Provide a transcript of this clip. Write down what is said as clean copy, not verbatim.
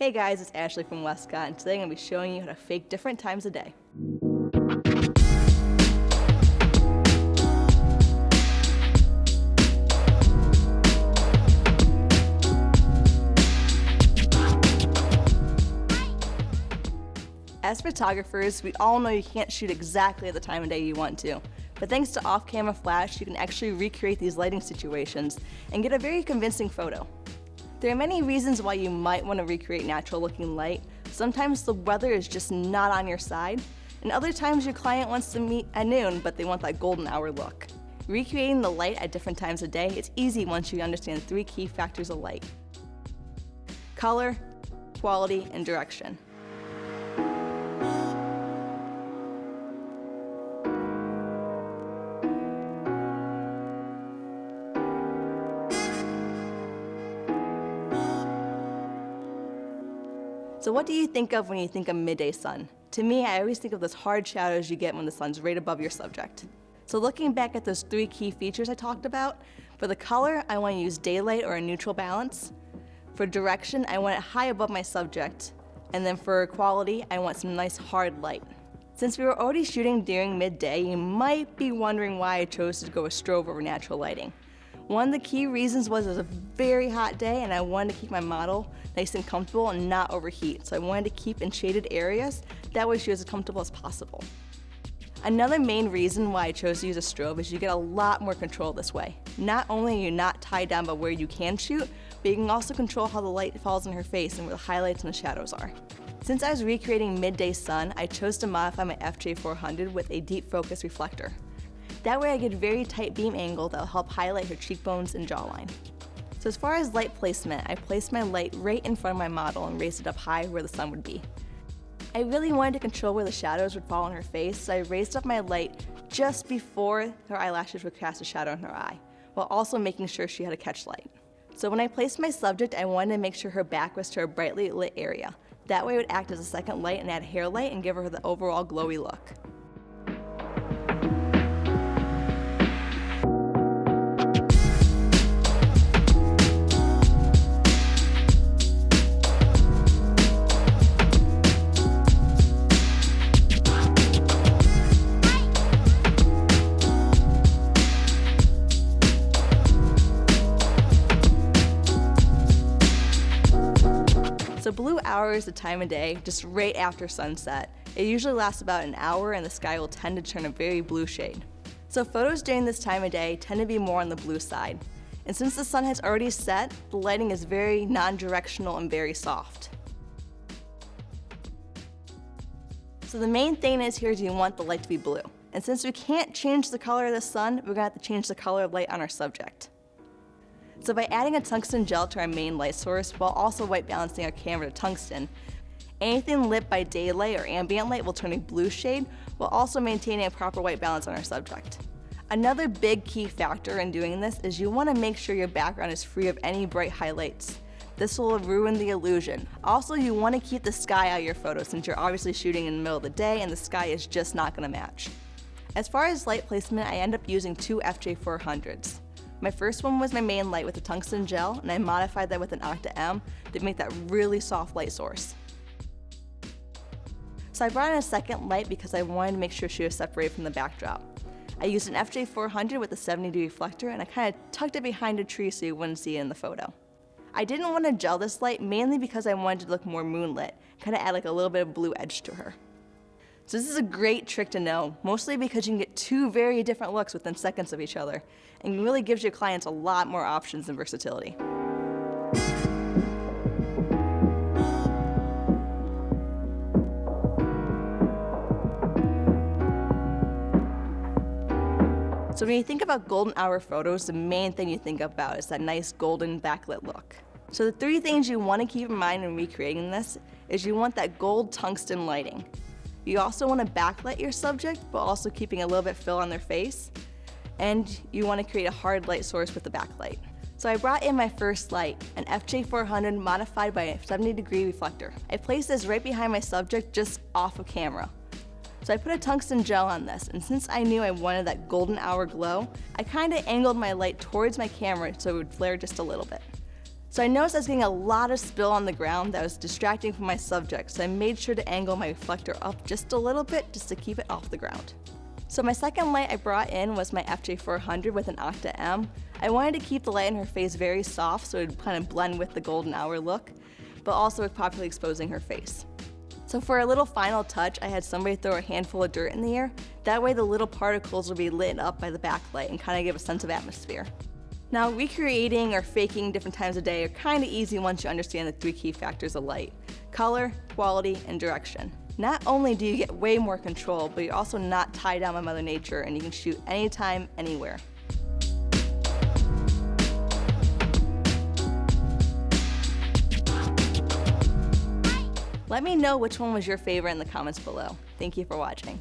Hey guys, it's Ashley from Westcott, and today I'm going to be showing you how to fake different times of day. As photographers, we all know you can't shoot exactly at the time of day you want to, but thanks to off-camera flash, you can actually recreate these lighting situations and get a very convincing photo. There are many reasons why you might want to recreate natural-looking light. Sometimes the weather is just not on your side, and other times your client wants to meet at noon, but they want that golden hour look. Recreating the light at different times of day is easy once you understand three key factors of light: color, quality, and direction. So what do you think of when you think of midday sun? To me, I always think of those hard shadows you get when the sun's right above your subject. So looking back at those three key features I talked about, for the color, I want to use daylight or a neutral balance. For direction, I want it high above my subject. And then for quality, I want some nice hard light. Since we were already shooting during midday, you might be wondering why I chose to go with strobe over natural lighting. One of the key reasons was it was a very hot day and I wanted to keep my model nice and comfortable and not overheat. So I wanted to keep in shaded areas, that way she was as comfortable as possible. Another main reason why I chose to use a strobe is you get a lot more control this way. Not only are you not tied down by where you can shoot, but you can also control how the light falls in her face and where the highlights and the shadows are. Since I was recreating midday sun, I chose to modify my FJ400 with a deep focus reflector. That way I get a very tight beam angle that will help highlight her cheekbones and jawline. So as far as light placement, I placed my light right in front of my model and raised it up high where the sun would be. I really wanted to control where the shadows would fall on her face, so I raised up my light just before her eyelashes would cast a shadow in her eye, while also making sure she had a catch light. So when I placed my subject, I wanted to make sure her back was to a brightly lit area. That way it would act as a second light and add hair light and give her the overall glowy look. So blue hour is the time of day just right after sunset. It usually lasts about an hour and the sky will tend to turn a very blue shade. So photos during this time of day tend to be more on the blue side. And since the sun has already set, the lighting is very non-directional and very soft. So the main thing is here is you want the light to be blue. And since we can't change the color of the sun, we're going to have to change the color of light on our subject. So by adding a tungsten gel to our main light source while also white balancing our camera to tungsten, anything lit by daylight or ambient light will turn a blue shade while also maintaining a proper white balance on our subject. Another big key factor in doing this is you want to make sure your background is free of any bright highlights. This will ruin the illusion. Also, you want to keep the sky out of your photo since you're obviously shooting in the middle of the day and the sky is just not going to match. As far as light placement, I end up using two FJ400s. My first one was my main light with a tungsten gel, and I modified that with an Octa M to make that really soft light source. So I brought in a second light because I wanted to make sure she was separated from the backdrop. I used an FJ400 with a 70-degree reflector, and I kind of tucked it behind a tree so you wouldn't see it in the photo. I didn't want to gel this light mainly because I wanted it to look more moonlit, kind of add like a little bit of blue edge to her. So this is a great trick to know, mostly because you can get two very different looks within seconds of each other, and it really gives your clients a lot more options and versatility. So when you think about golden hour photos, the main thing you think about is that nice golden backlit look. So the three things you want to keep in mind when recreating this is you want that gold tungsten lighting. You also want to backlight your subject, but also keeping a little bit fill on their face. And you want to create a hard light source with the backlight. So I brought in my first light, an FJ400 modified by a 70-degree reflector. I placed this right behind my subject, just off of camera. So I put a tungsten gel on this, and since I knew I wanted that golden hour glow, I kind of angled my light towards my camera so it would flare just a little bit. So I noticed I was getting a lot of spill on the ground that was distracting from my subject, so I made sure to angle my reflector up just a little bit just to keep it off the ground. So my second light I brought in was my FJ400 with an Octa M. I wanted to keep the light in her face very soft so it would kind of blend with the golden hour look, but also with properly exposing her face. So for a little final touch, I had somebody throw a handful of dirt in the air. That way the little particles will be lit up by the backlight and kind of give a sense of atmosphere. Now, recreating or faking different times of day are kind of easy once you understand the 3 key factors of light: color, quality, and direction. Not only do you get way more control, but you're also not tied down by Mother Nature and you can shoot anytime, anywhere. Let me know which one was your favorite in the comments below. Thank you for watching.